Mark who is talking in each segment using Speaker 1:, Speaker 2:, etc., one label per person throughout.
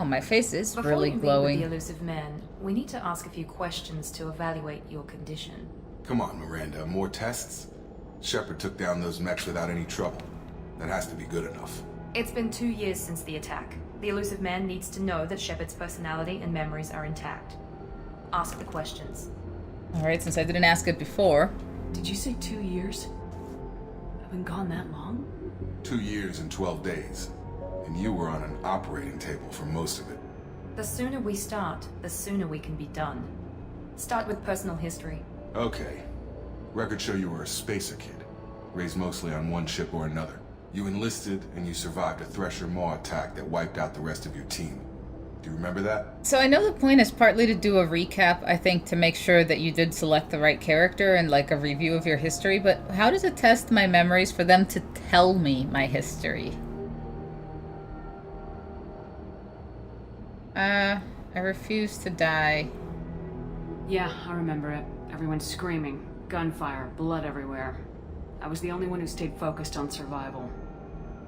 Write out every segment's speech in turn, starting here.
Speaker 1: Oh, my face is
Speaker 2: Before
Speaker 1: really
Speaker 2: we meet
Speaker 1: glowing.
Speaker 2: with the elusive man, we need to ask a few questions to evaluate your condition.
Speaker 3: Come on, Miranda, more tests? Shepard took down those mechs without any trouble. That has to be good enough.
Speaker 2: It's been 2 years since the attack. The elusive man needs to know that Shepard's personality and memories are intact. Ask the questions.
Speaker 1: Alright, since I didn't ask it before.
Speaker 4: Did you say 2 years? I've been gone that long?
Speaker 3: 2 years and 12 days. And you were on an operating table for most of it.
Speaker 2: The sooner we start, the sooner we can be done. Start with personal history.
Speaker 3: Okay. Records show you were a spacer kid, raised mostly on one ship or another. You enlisted, and you survived a Thresher Maw attack that wiped out the rest of your team. Do you remember that?
Speaker 1: So I know the point is partly to do a recap, I think, to make sure that you did select the right character and like a review of your history, but how does it test my memories for them to tell me my history? I refuse to die.
Speaker 4: Yeah, I remember it. Everyone screaming, gunfire, blood everywhere. I was the only one who stayed focused on survival.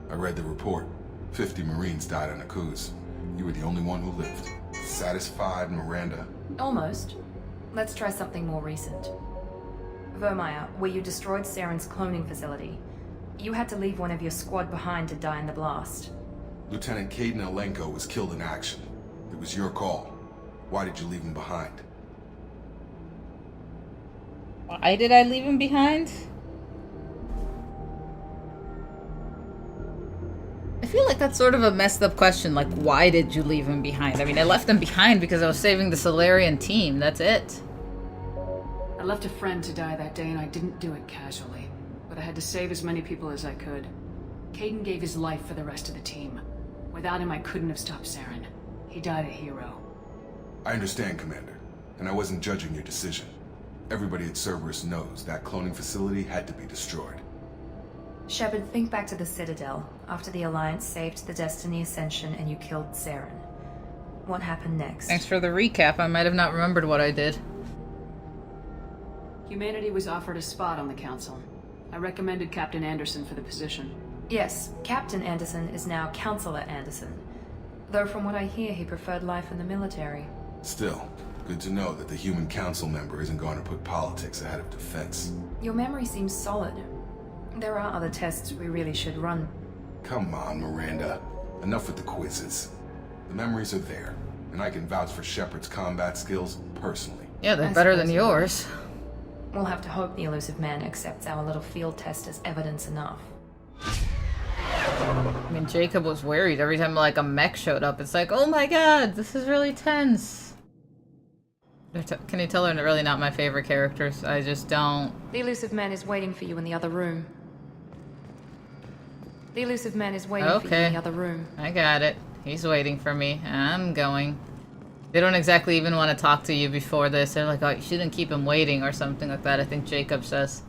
Speaker 3: I read the report. 50 Marines died on Akuz. You were the only one who lived. Satisfied, Miranda?
Speaker 2: Almost. Let's try something more recent. Vermeer, where you destroyed Saren's cloning facility. You had to leave one of your squad behind to die in the blast.
Speaker 3: Lieutenant Caden Alenko was killed in action. It was your call. Why did you leave him behind?
Speaker 1: Why did I leave him behind? I feel like that's sort of a messed up question, like, why did you leave him behind? I mean, I left him behind because I was saving the Solarian team, that's it.
Speaker 4: I left a friend to die that day and I didn't do it casually. But I had to save as many people as I could. Caden gave his life for the rest of the team. Without him, I couldn't have stopped Saren. He died a hero.
Speaker 3: I understand, Commander, and I wasn't judging your decision. Everybody at Cerberus knows that cloning facility had to be destroyed.
Speaker 2: Shepard, think back to the Citadel, after the Alliance saved the Destiny Ascension and you killed Saren. What happened next?
Speaker 1: Thanks for the recap, I might have not remembered what I did.
Speaker 4: Humanity was offered a spot on the Council. I recommended Captain Anderson for the position.
Speaker 2: Yes, Captain Anderson is now Counselor Anderson. Though from what I hear, he preferred life in the military.
Speaker 3: Still, good to know that the human council member isn't going to put politics ahead of defense.
Speaker 2: Your memory seems solid. There are other tests we really should run.
Speaker 3: Come on, Miranda. Enough with the quizzes. The memories are there, and I can vouch for Shepard's combat skills personally.
Speaker 1: Yeah, they're
Speaker 2: I
Speaker 1: better than
Speaker 2: suppose
Speaker 1: yours.
Speaker 2: We'll have to hope the elusive man accepts our little field test as evidence enough.
Speaker 1: I mean, Jacob was worried every time, like, a mech showed up. It's like, oh my god, this is really tense. Can you tell they're really not my favorite characters? I just don't.
Speaker 2: The elusive man is waiting for you in the other room. The elusive man is waiting for you in the other room.
Speaker 1: I got it. He's waiting for me. I'm going. They don't exactly even want to talk to you before this. They're like, oh, you shouldn't keep him waiting or something like that, I think Jacob says.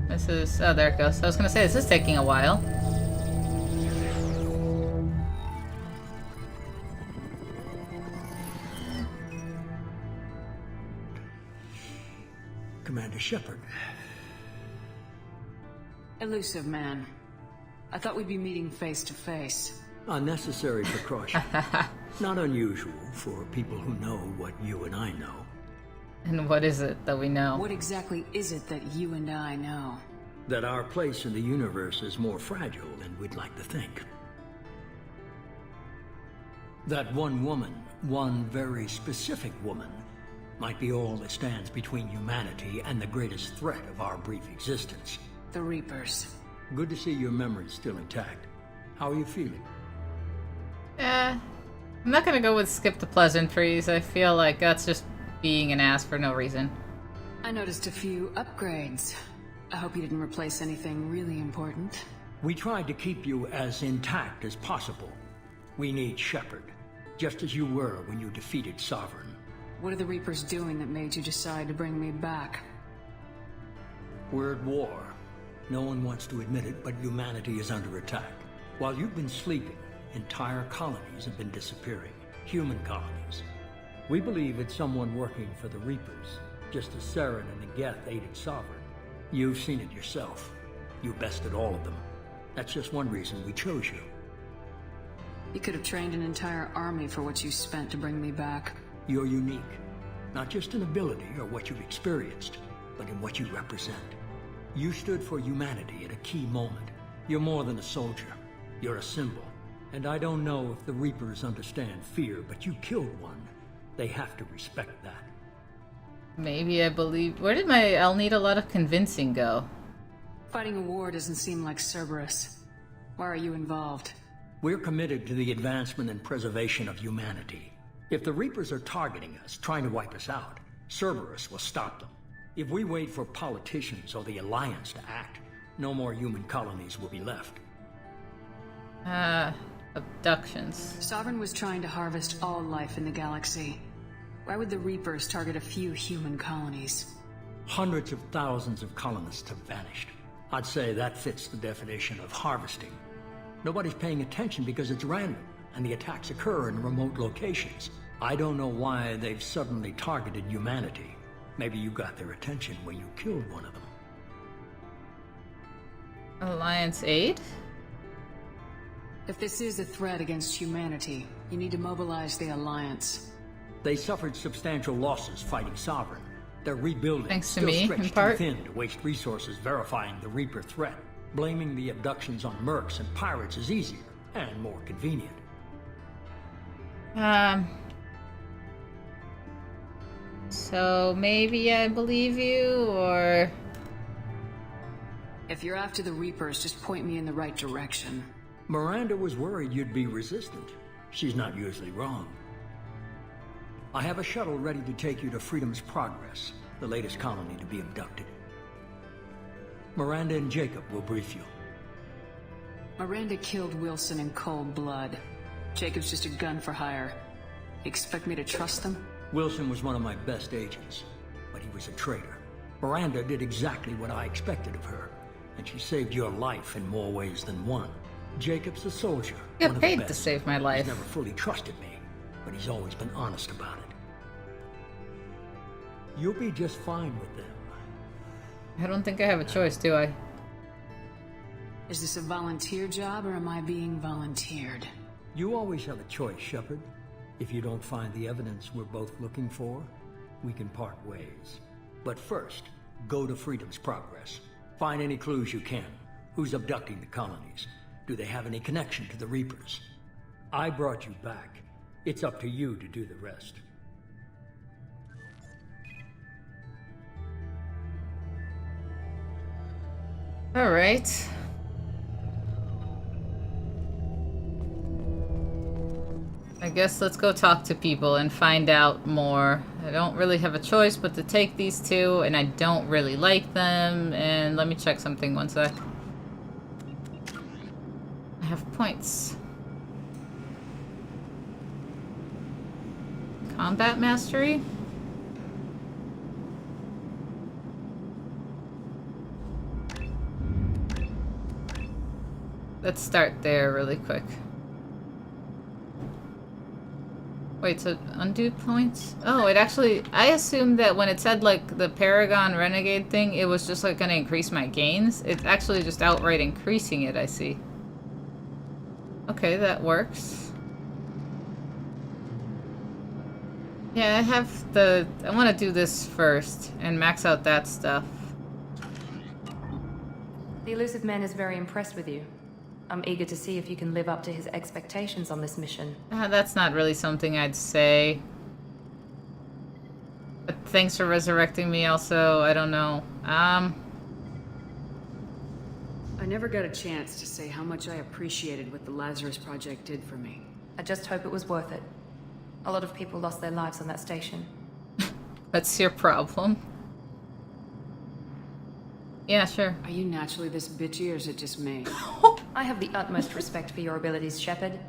Speaker 1: This is... oh, there it goes. I was gonna say, this is taking a while.
Speaker 5: Commander Shepard.
Speaker 4: Elusive man. I thought we'd be meeting face to face.
Speaker 5: Unnecessary precaution. Not unusual for people who know what you and I know.
Speaker 1: And what is it that we know?
Speaker 4: What exactly is it that you and I know?
Speaker 5: That our place in the universe is more fragile than we'd like to think. That one woman, one very specific woman, might be all that stands between humanity and the greatest threat of our brief existence.
Speaker 4: The Reapers.
Speaker 5: Good to see your memory's still intact. How are you feeling?
Speaker 1: I'm not gonna go with skip the pleasantries. I feel like that's just being an ass for no reason.
Speaker 4: I noticed a few upgrades. I hope you didn't replace anything really important.
Speaker 5: We tried to keep you as intact as possible. We need Shepard, just as you were when you defeated Sovereign.
Speaker 4: What are the Reapers doing that made you decide to bring me back?
Speaker 5: We're at war. No one wants to admit it, but humanity is under attack. While you've been sleeping, entire colonies have been disappearing. Human colonies. We believe it's someone working for the Reapers, just as Saren and the Geth aided Sovereign. You've seen it yourself. You bested all of them. That's just one reason we chose you.
Speaker 4: You could have trained an entire army for what you spent to bring me back.
Speaker 5: You're unique. Not just in ability or what you've experienced, but in what you represent. You stood for humanity at a key moment. You're more than a soldier. You're a symbol. And I don't know if the Reapers understand fear, but you killed one. They have to respect that.
Speaker 1: Maybe I believe... Where did my I'll need a lot of convincing go?
Speaker 4: Fighting a war doesn't seem like Cerberus. Why are you involved?
Speaker 5: We're committed to the advancement and preservation of humanity. If the Reapers are targeting us, trying to wipe us out, Cerberus will stop them. If we wait for politicians or the Alliance to act, no more human colonies will be left.
Speaker 1: Abductions.
Speaker 4: Sovereign was trying to harvest all life in the galaxy. Why would the Reapers target a few human colonies?
Speaker 5: Hundreds of thousands of colonists have vanished. I'd say that fits the definition of harvesting. Nobody's paying attention because it's random, and the attacks occur in remote locations. I don't know why they've suddenly targeted humanity. Maybe you got their attention when you killed one of them.
Speaker 1: Alliance aid?
Speaker 4: If this is a threat against humanity, you need to mobilize the Alliance.
Speaker 5: They suffered substantial losses fighting Sovereign. They're rebuilding,
Speaker 1: Thanks to
Speaker 5: still
Speaker 1: me, in
Speaker 5: stretched too
Speaker 1: part.
Speaker 5: thin to waste resources verifying the Reaper threat. Blaming the abductions on mercs and pirates is easier and more convenient.
Speaker 1: So maybe I believe you, or...
Speaker 4: If you're after the Reapers, just point me in the right direction.
Speaker 5: Miranda was worried you'd be resistant. She's not usually wrong. I have a shuttle ready to take you to Freedom's Progress, the latest colony to be abducted. Miranda and Jacob will brief you.
Speaker 4: Miranda killed Wilson in cold blood. Jacob's just a gun for hire. You expect me to trust them?
Speaker 5: Wilson was one of my best agents, but he was a traitor. Miranda did exactly what I expected of her, and she saved your life in more ways than one. Jacob's a soldier.
Speaker 1: Get
Speaker 5: one of the
Speaker 1: paid to
Speaker 5: best.
Speaker 1: save my life.
Speaker 5: He's never fully trusted me, but he's always been honest about it. You'll be just fine with them.
Speaker 1: I don't think I have a choice, do I?
Speaker 4: Is this a volunteer job, or am I being volunteered?
Speaker 5: You always have a choice, Shepard. If you don't find the evidence we're both looking for, we can part ways. But first, go to Freedom's Progress. Find any clues you can. Who's abducting the colonies? Do they have any connection to the Reapers? I brought you back. It's up to you to do the rest.
Speaker 1: All right. I guess let's go talk to people and find out more. I don't really have a choice but to take these two, and I don't really like them. And let me check something one sec. I have points. Combat mastery? Let's start there really quick. Wait, so undo points? Oh, it actually... I assumed that when it said, like, the Paragon Renegade thing, it was just, like, gonna increase my gains. It's actually just outright increasing it, I see. Okay, that works. Yeah, I have the... I want to do this first and max out that stuff.
Speaker 2: The elusive man is very impressed with you. I'm eager to see if you can live up to his expectations on this mission.
Speaker 1: That's not really something I'd say. But thanks for resurrecting me also. I don't know.
Speaker 4: I never got a chance to say how much I appreciated what the Lazarus Project did for me.
Speaker 2: I just hope it was worth it. A lot of people lost their lives on that station.
Speaker 1: That's your problem. Yeah, sure.
Speaker 4: Are you naturally this bitchy, or is it just me?
Speaker 2: I have the utmost respect for your abilities, Shepard.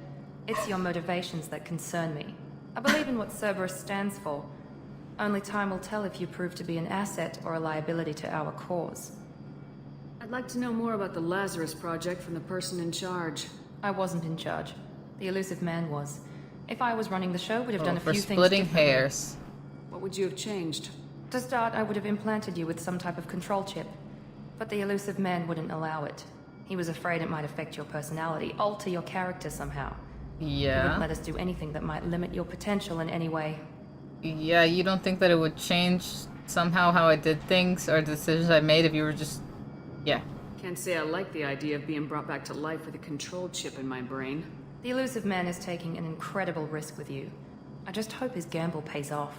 Speaker 2: It's your motivations that concern me. I believe in what Cerberus stands for. Only time will tell if you prove to be an asset or a liability to our cause.
Speaker 4: I'd like to know more about the Lazarus Project from the person in charge.
Speaker 2: I wasn't in charge. The elusive man was. If I was running the show, would have done a
Speaker 1: For
Speaker 2: few things
Speaker 1: splitting
Speaker 2: differently.
Speaker 1: hairs.
Speaker 4: What would you have changed?
Speaker 2: To start, I would have implanted you with some type of control chip. But the elusive man wouldn't allow it. He was afraid it might affect your personality, alter your character somehow. He wouldn't
Speaker 1: Yeah.
Speaker 2: let us do anything that might limit your potential in any way.
Speaker 1: Yeah, you don't think that it would change somehow how I did things or decisions I made if you were just... Yeah.
Speaker 4: Can't say I like the idea of being brought back to life with a control chip in my brain.
Speaker 2: The elusive man is taking an incredible risk with you. I just hope his gamble pays off.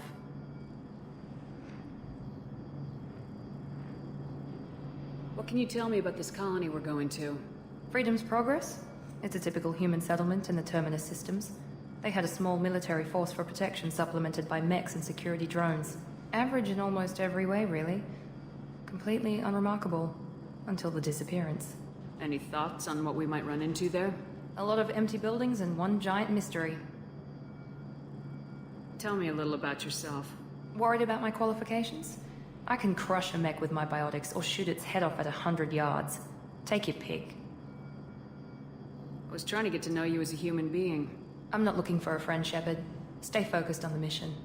Speaker 4: What can you tell me about this colony we're going to?
Speaker 2: Freedom's Progress? It's a typical human settlement in the Terminus systems. They had a small military force for protection supplemented by mechs and security drones. Average in almost every way, really. Completely unremarkable. Until the disappearance.
Speaker 4: Any thoughts on what we might run into there?
Speaker 2: A lot of empty buildings and one giant mystery.
Speaker 4: Tell me a little about yourself.
Speaker 2: Worried about my qualifications? I can crush a mech with my biotics or shoot its head off at 100 yards. Take your pick.
Speaker 4: I was trying to get to know you as a human being.
Speaker 2: I'm not looking for a friend, Shepard. Stay focused on the mission.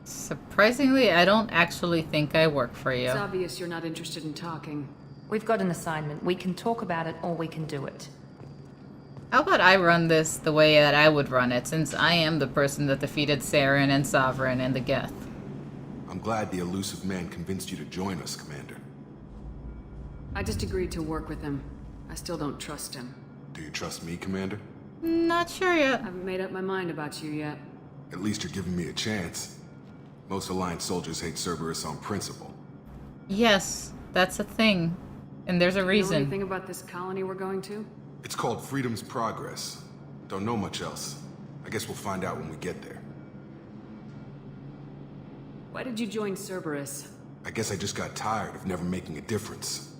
Speaker 1: Surprisingly, I don't actually think I work for you.
Speaker 4: It's obvious you're not interested in talking.
Speaker 2: We've got an assignment. We can talk about it or we can do it.
Speaker 1: How about I run this the way that I would run it, since I am the person that defeated Saren and Sovereign and the Geth?
Speaker 3: I'm glad the elusive man convinced you to join us, Commander.
Speaker 4: I just agreed to work with him. I still don't trust him.
Speaker 3: Do you trust me, Commander?
Speaker 1: Not sure yet.
Speaker 4: I haven't made up my mind about you yet.
Speaker 3: At least you're giving me a chance. Most Alliance soldiers hate Cerberus on principle.
Speaker 1: Yes, that's a thing. And there's a
Speaker 4: Know
Speaker 1: reason.
Speaker 4: anything about this colony we're going to?
Speaker 3: It's called Freedom's Progress. Don't know much else. I guess we'll find out when we get there.
Speaker 4: Why did you join Cerberus?
Speaker 3: I guess I just got tired of never making a difference.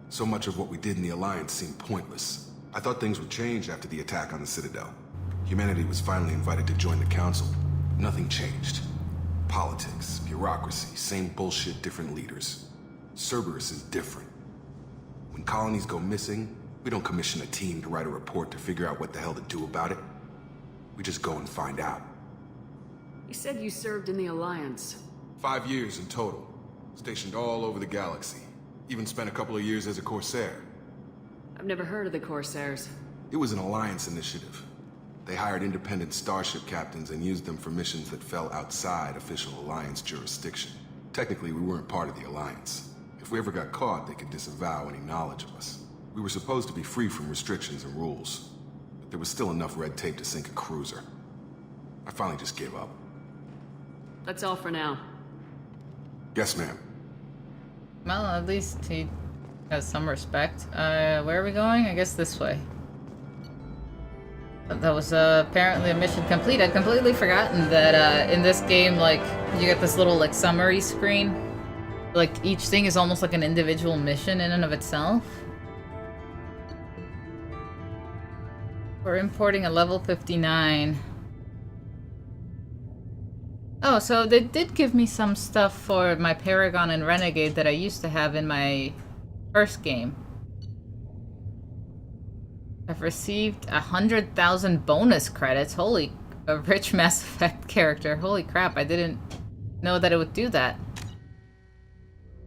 Speaker 3: So much of what we did in the Alliance seemed pointless. I thought things would change after the attack on the Citadel. Humanity was finally invited to join the Council. Nothing changed. Politics, bureaucracy, same bullshit, different leaders. Cerberus is different. When colonies go missing, we don't commission a team to write a report to figure out what the hell to do about it. We just go and find out.
Speaker 4: You said you served in the Alliance.
Speaker 3: 5 years in total. Stationed all over the galaxy. Even spent a couple of years as a Corsair.
Speaker 4: I've never heard of the Corsairs.
Speaker 3: It was an Alliance initiative. They hired independent starship captains and used them for missions that fell outside official Alliance jurisdiction. Technically, we weren't part of the Alliance. If we ever got caught, they could disavow any knowledge of us. We were supposed to be free from restrictions and rules, but there was still enough red tape to sink a cruiser. I finally just gave up.
Speaker 4: That's all for now.
Speaker 3: Yes, ma'am.
Speaker 1: Well, at least he has some respect. Where are we going? I guess this way. That was apparently a mission complete. I'd completely forgotten that in this game, like, you get this little, like, summary screen. Like, each thing is almost like an individual mission in and of itself. We're importing a level 59. Oh, so they did give me some stuff for my Paragon and Renegade that I used to have in my first game. I've received 100,000 bonus credits. Holy, a rich Mass Effect character. Holy crap, I didn't know that it would do that.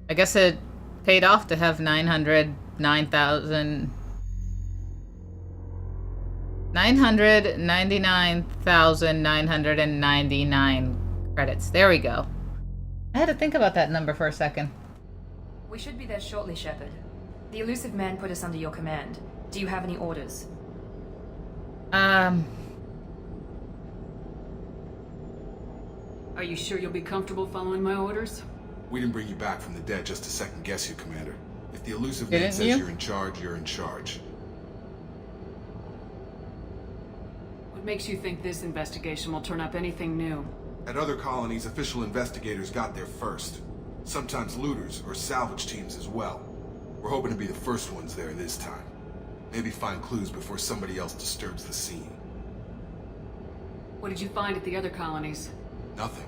Speaker 1: I guess it paid off to have 999,999 credits. There we go. I had to think about that number for a second.
Speaker 2: We should be there shortly, Shepard. The elusive man put us under your command. Do you have any orders?
Speaker 4: Are you sure you'll be comfortable following my orders?
Speaker 3: We didn't bring you back from the dead just to second guess you, Commander. If the elusive
Speaker 1: Didn't
Speaker 3: man says
Speaker 1: you?
Speaker 3: you're in charge, you're in charge.
Speaker 4: What makes you think this investigation will turn up anything new?
Speaker 3: At other colonies, official investigators got there first. Sometimes looters or salvage teams as well. We're hoping to be the first ones there this time. Maybe find clues before somebody else disturbs the scene.
Speaker 4: What did you find at the other colonies?
Speaker 3: Nothing.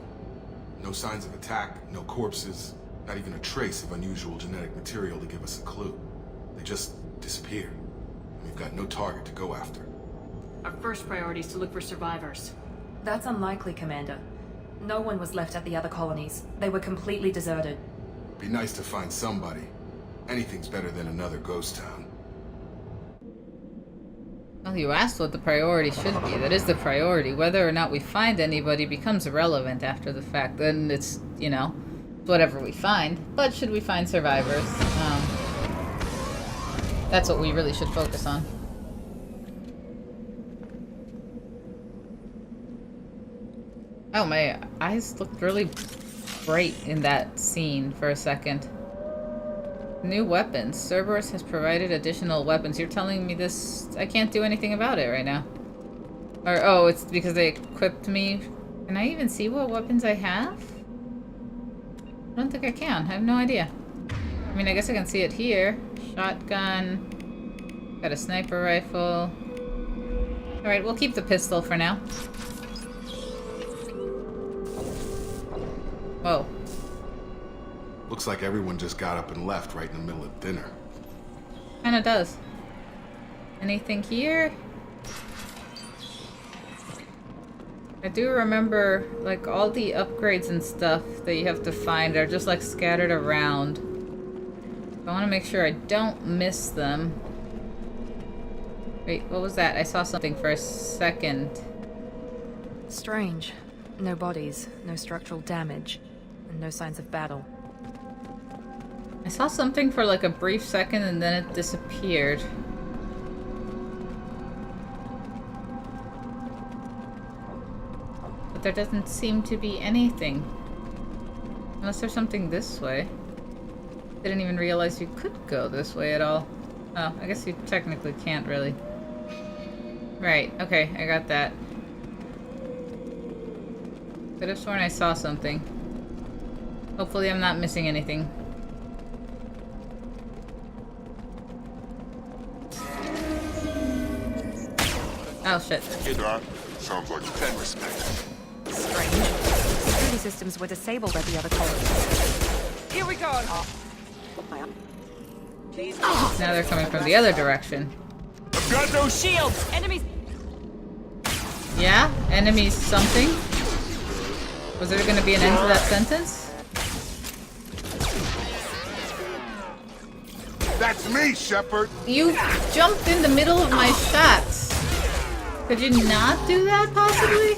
Speaker 3: No signs of attack, no corpses, not even a trace of unusual genetic material to give us a clue. They just disappeared. We've got no target to go after.
Speaker 4: Our first priority is to look for survivors.
Speaker 2: That's unlikely, Commander. No one was left at the other colonies. They were completely deserted.
Speaker 3: Be nice to find somebody. Anything's better than another ghost town.
Speaker 1: Well, you asked what the priority should be. That is the priority. Whether or not we find anybody becomes irrelevant after the fact. Then it's, you know, whatever we find. But should we find survivors? That's what we really should focus on. Oh, my eyes looked really bright in that scene for a second. New weapons. Cerberus has provided additional weapons. You're telling me this... I can't do anything about it right now. Or, oh, it's because they equipped me. Can I even see what weapons I have? I don't think I can. I have no idea. I mean, I guess I can see it here. Shotgun. Got a sniper rifle. Alright, we'll keep the pistol for now. Whoa.
Speaker 3: Looks like everyone just got up and left right in the middle of dinner.
Speaker 1: Kinda does. Anything here? I do remember, like, all the upgrades and stuff that you have to find are just, like, scattered around. I want to make sure I don't miss them. Wait, what was that? I saw something for a second.
Speaker 2: Strange. No bodies, no structural damage, and no signs of battle.
Speaker 1: I saw something for, like, a brief second and then it disappeared. But there doesn't seem to be anything. Unless there's something this way. Didn't even realize you could go this way at all. Oh, I guess you technically can't really. Right, okay, I got that. Could have sworn I saw something. Hopefully I'm not missing anything. Oh shit.
Speaker 6: Hey Doc, sounds like 10 respect.
Speaker 2: Strange. Security systems were disabled at the other colonies.
Speaker 7: Here we go.
Speaker 1: Now they're coming from the other direction.
Speaker 7: I've got no shields. Enemies.
Speaker 1: Yeah? Enemies something? Was there gonna be an end to that sentence?
Speaker 6: That's me, Shepard!
Speaker 1: You jumped in the middle of my shots. Could you not do that, possibly?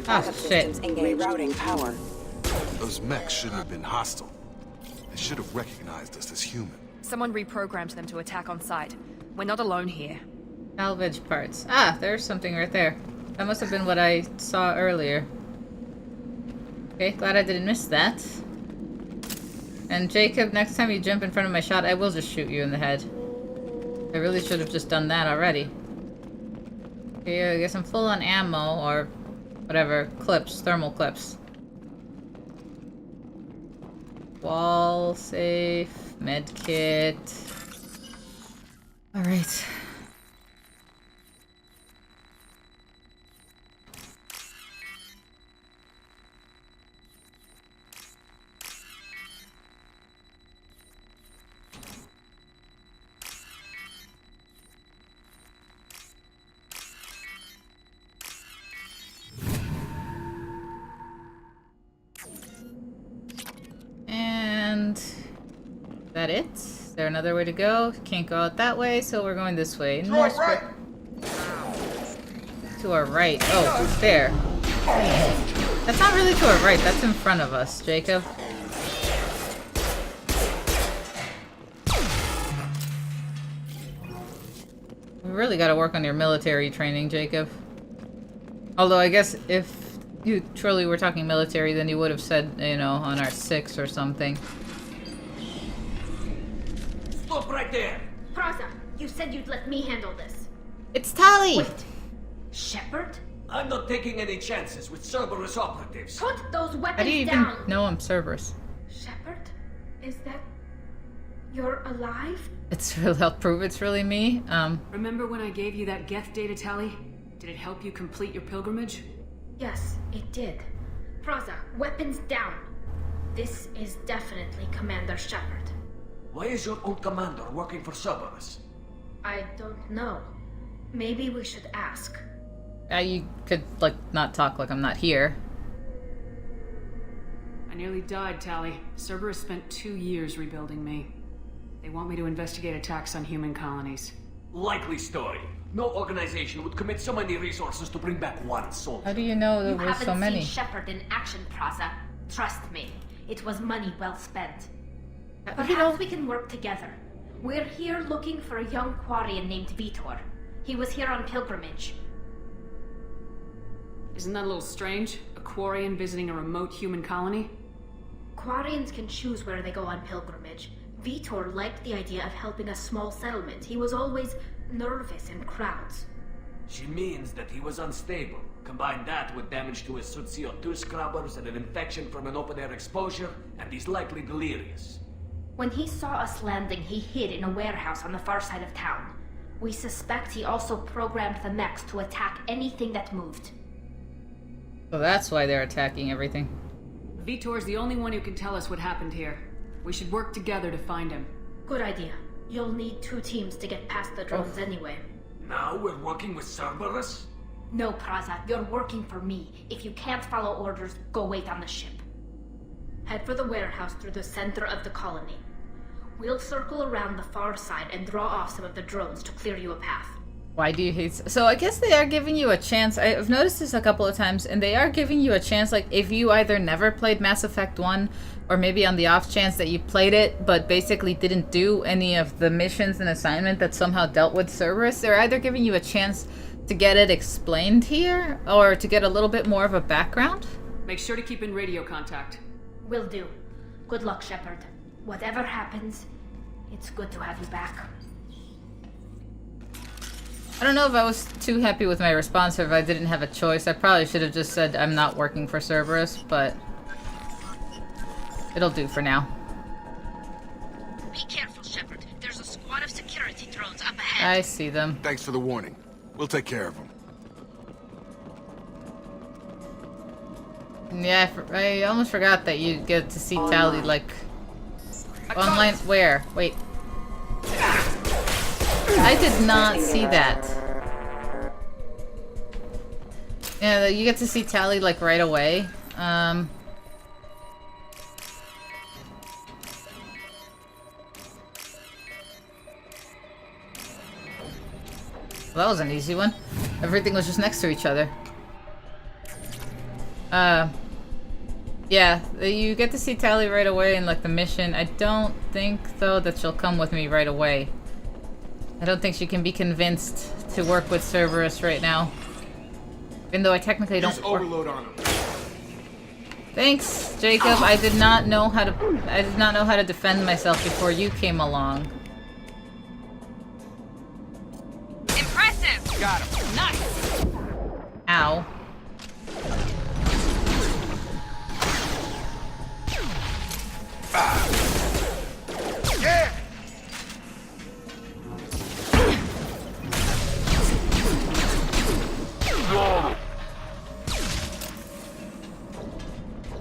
Speaker 1: Oh, shit.
Speaker 8: Rerouting power.
Speaker 3: Those mechs shouldn't have been hostile. They should have recognized us as human.
Speaker 2: Someone reprogrammed them to attack on sight. We're not alone here.
Speaker 1: Salvage parts. Ah, there's something right there. That must have been what I saw earlier. Okay, glad I didn't miss that. And Jacob, next time you jump in front of my shot, I will just shoot you in the head. I really should have just done that already. Okay, I guess I'm full on ammo, or whatever, clips, thermal clips. Wall safe, med kit. Alright. And is that it? Is there another way to go? Can't go out that way, so we're going this way. More
Speaker 6: right.
Speaker 1: to our right. Oh, it's there. That's not really to our right. That's in front of us, Jacob. We really got to work on your military training, Jacob. Although I guess if you truly were talking military, then you would have said, you know, on our 6 or something.
Speaker 5: Stop right there!
Speaker 9: Praza, you said you'd let me handle this.
Speaker 1: It's Tali!
Speaker 9: Wait. Shepard?
Speaker 5: I'm not taking any chances with Cerberus operatives.
Speaker 9: Put those
Speaker 1: How
Speaker 9: weapons
Speaker 1: do you even
Speaker 9: down!
Speaker 1: know I'm Cerberus?
Speaker 9: Shepard? Is that... You're alive?
Speaker 1: It's really, I'll prove it's really me.
Speaker 4: Remember when I gave you that Geth data tally? Did it help you complete your pilgrimage?
Speaker 9: Yes, it did. Praza, weapons down. This is definitely Commander Shepard.
Speaker 5: Why is your old commander working for Cerberus?
Speaker 9: I don't know. Maybe we should ask.
Speaker 1: You could, like, not talk like I'm not here.
Speaker 4: I nearly died, Tali. Cerberus spent 2 years rebuilding me. They want me to investigate attacks on human colonies.
Speaker 8: Likely story. No organization would commit so many resources to bring back one soul.
Speaker 1: How do you know there
Speaker 9: You
Speaker 1: was
Speaker 9: haven't
Speaker 1: so many?
Speaker 9: seen Shepard in action, Praza. Trust me, it was money well spent. Perhaps we can work together. We're here looking for a young Quarian named Vitor. He was here on pilgrimage.
Speaker 4: Isn't that a little strange? A Quarian visiting a remote human colony?
Speaker 9: Quarians can choose where they go on pilgrimage. Vitor liked the idea of helping a small settlement. He was always nervous in crowds.
Speaker 8: She means that he was unstable. Combine that with damage to his suit CO2 scrubbers and an infection from an open-air exposure, and he's likely delirious.
Speaker 9: When he saw us landing, he hid in a warehouse on the far side of town. We suspect he also programmed the mechs to attack anything that moved.
Speaker 1: So that's why they're attacking everything.
Speaker 4: Vitor's the only one who can tell us what happened here. We should work together to find him.
Speaker 9: Good idea. You'll need 2 teams to get past the drones anyway.
Speaker 8: Now we're working with Cerberus?
Speaker 9: No, Praza, you're working for me. If you can't follow orders, go wait on the ship. Head for the warehouse through the center of the colony. We'll circle around the far side and draw off some of the drones to clear you a path.
Speaker 1: Why do you hate... So I guess they are giving you a chance. I've noticed this a couple of times, and they are giving you a chance, like, if you either never played Mass Effect 1, or maybe on the off chance that you played it, but basically didn't do any of the missions and assignment that somehow dealt with Cerberus, they're either giving you a chance to get it explained here, or to get a little bit more of a background.
Speaker 4: Make sure to keep in radio contact.
Speaker 9: Will do. Good luck, Shepard. Whatever happens, it's good to have you back.
Speaker 1: I don't know if I was too happy with my response or if I didn't have a choice. I probably should have just said I'm not working for Cerberus, but it'll do for now.
Speaker 9: Be careful, Shepard. There's a squad of security drones up ahead.
Speaker 1: I see them.
Speaker 3: Thanks for the warning. We'll take care of them.
Speaker 1: Yeah, I almost forgot that you get to see Tali, like... Online... Where? Wait. I did not see that. Yeah, you get to see Tali, like, right away. Well, that was an easy one. Everything was just next to each other. Yeah, you get to see Tali right away in, like, the mission. I don't think, though, that she'll come with me right away. I don't think she can be convinced to work with Cerberus right now. Even though I technically don't work.
Speaker 6: Overload on him.
Speaker 1: Thanks, Jacob. I did not know how to defend myself before you came along.
Speaker 7: Impressive!
Speaker 6: Got him.
Speaker 7: Nice!
Speaker 1: Ow.
Speaker 6: Yeah!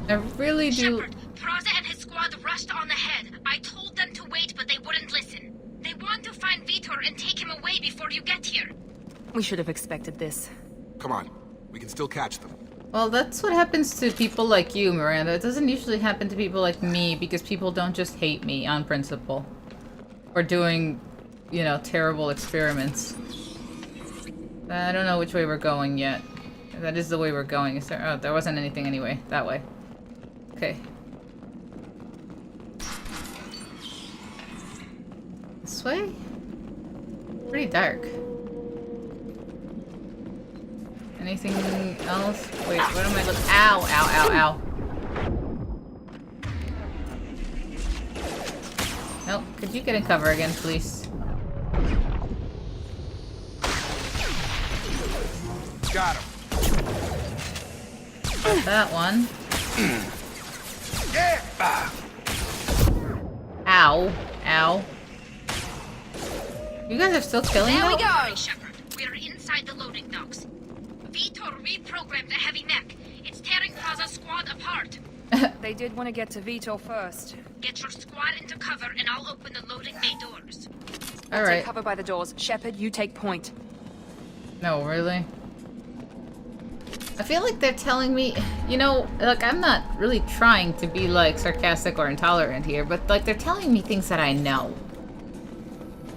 Speaker 1: I really do.
Speaker 9: Shepard, Praza and his squad rushed on ahead. I told them to wait, but they wouldn't listen. They want to find Vitor and take him away before you get here.
Speaker 2: We should have expected this.
Speaker 3: Come on. We can still catch them.
Speaker 1: Well, that's what happens to people like you, Miranda. It doesn't usually happen to people like me because people don't just hate me on principle. Or doing, you know, terrible experiments. I don't know which way we're going yet. That is the way we're going. Is there? Oh, there wasn't anything anyway. That way. Okay. This way? Pretty dark. Anything else? Wait, what am I looking? Ow, ow, ow, ow. Nope, could you get in cover again, please?
Speaker 6: Got him.
Speaker 1: Got that one.
Speaker 6: Yeah!
Speaker 1: Ow. Ow. You guys are still killing
Speaker 9: There
Speaker 1: them?
Speaker 9: we go! Shepard, we're inside the loading docks. Vitor reprogrammed the heavy mech. It's tearing Praza's squad apart.
Speaker 2: They did want to get to Vito first.
Speaker 9: Get your squad into cover and I'll open the loading bay doors.
Speaker 2: Take
Speaker 1: Alright.
Speaker 2: cover by the doors. Shepard, you take point.
Speaker 1: No, really? I feel like they're telling me, you know, like, I'm not really trying to be, like, sarcastic or intolerant here, but, like, they're telling me things that I know.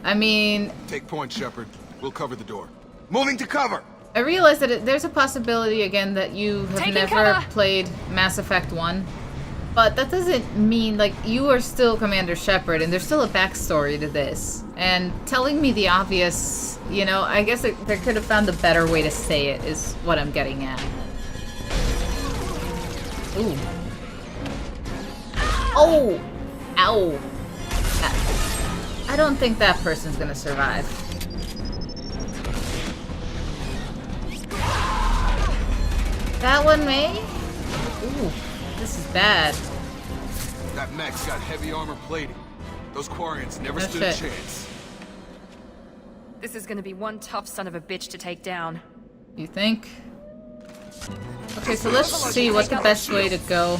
Speaker 1: I mean,
Speaker 3: Take point, Shepard. We'll cover the door. Moving to cover!
Speaker 1: I realize that there's a possibility, again, that you have
Speaker 7: Taking
Speaker 1: never
Speaker 7: cover.
Speaker 1: played Mass Effect 1. But that doesn't mean, like, you are still Commander Shepard, and there's still a backstory to this. And telling me the obvious, you know, I guess they could have found a better way to say it, is what I'm getting at. Ooh. Oh! Ow. I don't think that person's gonna survive. That one may? Ooh, this is bad.
Speaker 3: That mech's got heavy armor plating. Those Quarians never
Speaker 1: No
Speaker 3: stood a
Speaker 1: shit.
Speaker 3: chance.
Speaker 2: This is gonna be one tough son of a bitch to take down.
Speaker 1: You think? Okay, so let's see what's the best way to go.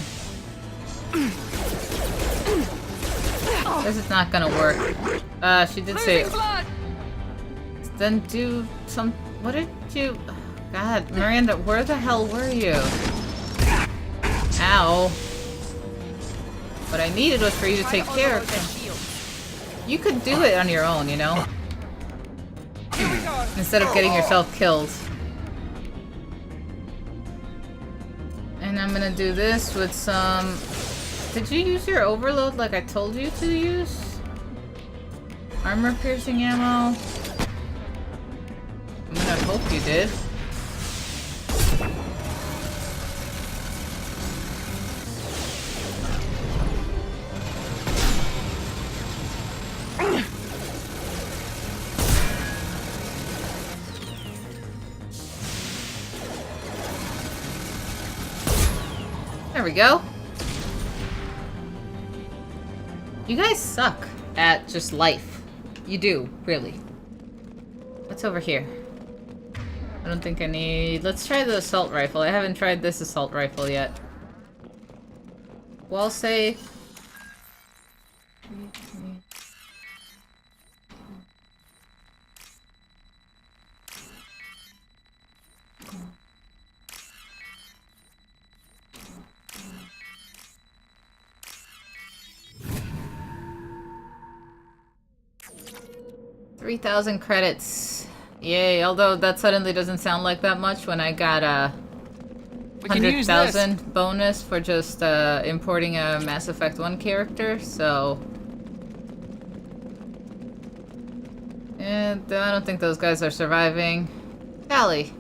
Speaker 1: This is not gonna work. She did say...
Speaker 7: Losing blood.
Speaker 1: Then do some... What did you... God, Miranda, where the hell were you? Ow. What I needed was for you to take care of him. You could do it on your own, you know?
Speaker 7: Here we go.
Speaker 1: Instead of getting yourself killed. And I'm gonna do this with some... Did you use your overload like I told you to use? Armor piercing ammo? I'm gonna hope you did. There we go. You guys suck at just life. You do, really. What's over here? I don't think I need... Let's try the assault rifle. I haven't tried this assault rifle yet. Well, say... $3,000 credits. Yay, although that suddenly doesn't sound like that much when I got a 100,000 bonus for just importing a Mass Effect 1 character, so... And I don't think those guys are surviving. Callie.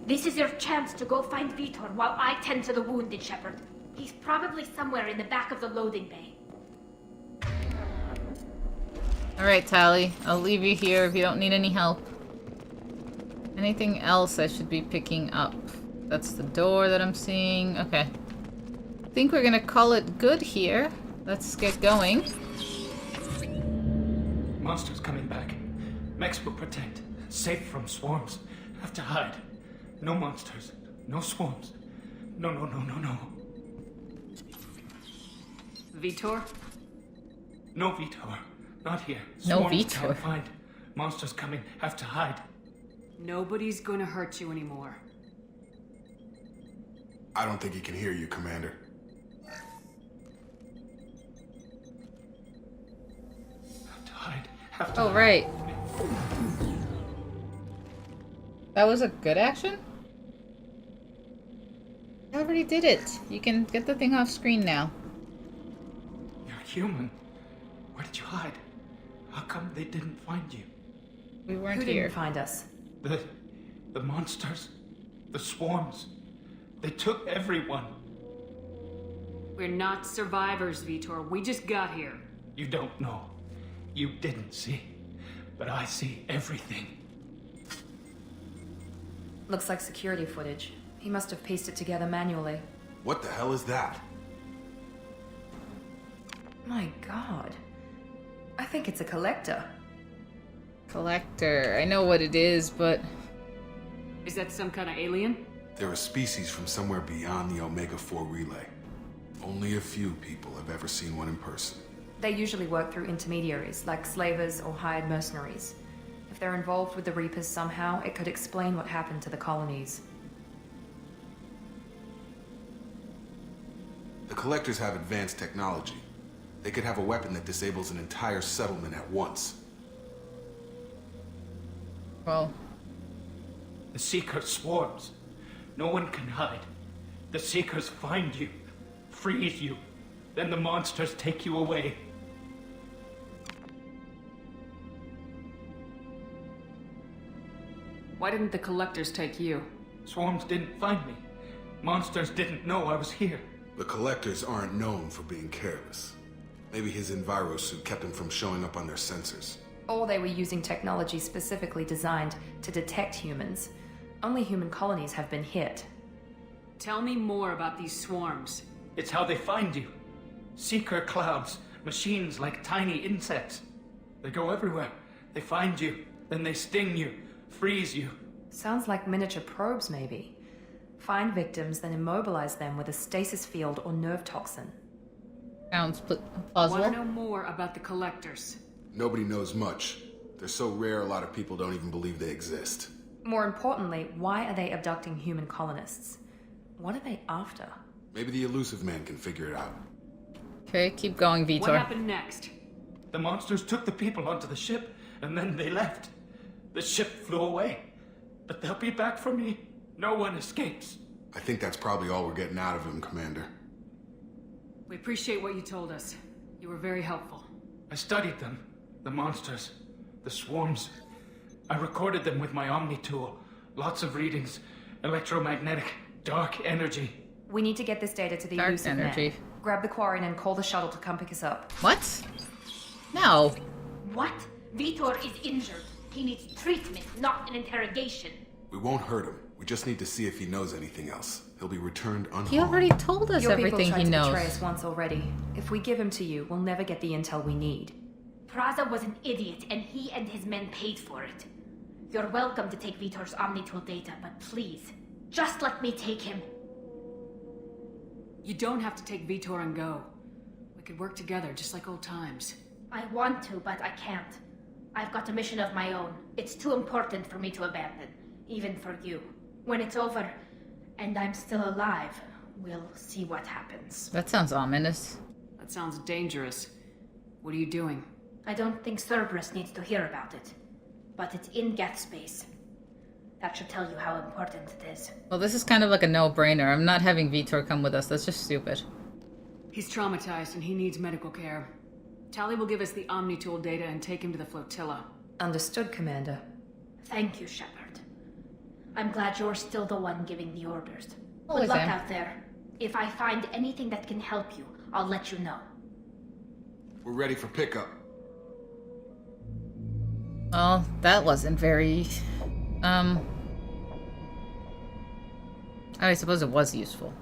Speaker 9: This is your chance to go find Vitor while I tend to the wounded, Shepard. He's probably somewhere in the back of the loading bay.
Speaker 1: Alright, Tali. I'll leave you here if you don't need any help. Anything else I should be picking up? That's the door that I'm seeing. Okay. I think we're gonna call it good here. Let's get going.
Speaker 5: Monsters coming back. Mechs will protect. Safe from swarms. Have to hide. No monsters. No swarms. No, no, no, no, no.
Speaker 4: Vitor?
Speaker 5: No Vitor. Not here.
Speaker 1: No
Speaker 5: Swarms
Speaker 1: Vitor.
Speaker 5: can't find. Monsters coming. Have to hide.
Speaker 4: Nobody's gonna hurt you anymore.
Speaker 3: I don't think he can hear you, Commander.
Speaker 5: Have to hide. Have to
Speaker 1: Oh,
Speaker 5: hide.
Speaker 1: right. That was a good action? I already did it. You can get the thing off screen now.
Speaker 5: You're human. Where did you hide? How come they didn't find you?
Speaker 1: We weren't
Speaker 2: Who
Speaker 1: here.
Speaker 2: didn't find us?
Speaker 5: The monsters. The swarms. They took everyone.
Speaker 4: We're not survivors, Vitor. We just got here.
Speaker 5: You don't know. You didn't see. But I see everything.
Speaker 2: Looks like security footage. He must have pieced it together manually.
Speaker 3: What the hell is that?
Speaker 2: My god. I think it's a collector.
Speaker 1: Collector. I know what it is, but...
Speaker 4: Is that some kind of alien?
Speaker 3: They're a species from somewhere beyond the Omega-4 relay. Only a few people have ever seen one in person.
Speaker 2: They usually work through intermediaries, like slavers or hired mercenaries. If they're involved with the Reapers somehow, it could explain what happened to the colonies.
Speaker 3: The Collectors have advanced technology. They could have a weapon that disables an entire settlement at once.
Speaker 1: Well,
Speaker 10: The Seeker swarms. No one can hide. The Seekers find you, freeze you, then the monsters take you away.
Speaker 4: Why didn't the Collectors take you?
Speaker 10: Swarms didn't find me. Monsters didn't know I was here.
Speaker 3: The Collectors aren't known for being careless. Maybe his enviro suit kept him from showing up on their sensors.
Speaker 2: Or they were using technology specifically designed to detect humans. Only human colonies have been hit.
Speaker 4: Tell me more about these swarms.
Speaker 10: It's how they find you. Seeker clouds, machines like tiny insects. They go everywhere. They find you, then they sting you, freeze you.
Speaker 2: Sounds like miniature probes, maybe. Find victims, then immobilize them with a stasis field or nerve toxin.
Speaker 1: sounds
Speaker 4: Want
Speaker 1: plausible.
Speaker 4: to know more about the Collectors?
Speaker 3: Nobody knows much. They're so rare, a lot of people don't even believe they exist.
Speaker 2: More importantly, why are they abducting human colonists? What are they after?
Speaker 3: Maybe the elusive man can figure it out.
Speaker 1: Okay, keep going, Vitor.
Speaker 4: What happened next?
Speaker 10: The monsters took the people onto the ship, and then they left. The ship flew away. But they'll be back for me. No one escapes.
Speaker 3: I think that's probably all we're getting out of him, Commander.
Speaker 4: We appreciate what you told us. You were very helpful.
Speaker 10: I studied them. The monsters. The swarms. I recorded them with my Omni tool. Lots of readings. Electromagnetic. Dark energy.
Speaker 2: We need to get this data to the
Speaker 1: Dark
Speaker 2: elusive
Speaker 1: energy.
Speaker 2: man. Grab the Quarian and call the shuttle to come pick us up.
Speaker 1: What? No.
Speaker 9: What? Vitor is injured. He needs treatment, not an interrogation.
Speaker 3: We won't hurt him. We just need to see if he knows anything else. He'll be returned unharmed.
Speaker 1: He already told us
Speaker 2: Your
Speaker 1: everything
Speaker 2: people
Speaker 1: he
Speaker 2: tried to
Speaker 1: knows.
Speaker 2: betray us once already. If we give him to you, we'll never get the intel we need.
Speaker 9: Praza was an idiot, and he and his men paid for it. You're welcome to take Vitor's Omnitool data, but please, just let me take him.
Speaker 4: You don't have to take Vitor and go. We could work together, just like old times.
Speaker 9: I want to, but I can't. I've got a mission of my own. It's too important for me to abandon, even for you. When it's over, and I'm still alive, we'll see what happens.
Speaker 1: That sounds ominous.
Speaker 4: That sounds dangerous. What are you doing?
Speaker 9: I don't think Cerberus needs to hear about it, but it's in Geth space. That should tell you how important it is.
Speaker 1: Well, this is kind of like a no-brainer. I'm not having Vitor come with us. That's just stupid.
Speaker 4: He's traumatized and he needs medical care. Tali will give us the Omnitool data and take him to the flotilla.
Speaker 2: Understood, Commander.
Speaker 9: Thank you, Shepard. I'm glad you're still the one giving the orders.
Speaker 1: Always
Speaker 9: Good luck
Speaker 1: am.
Speaker 9: out there. If I find anything that can help you, I'll let you know.
Speaker 3: We're ready for pickup.
Speaker 1: Well, that wasn't very... I suppose it was useful.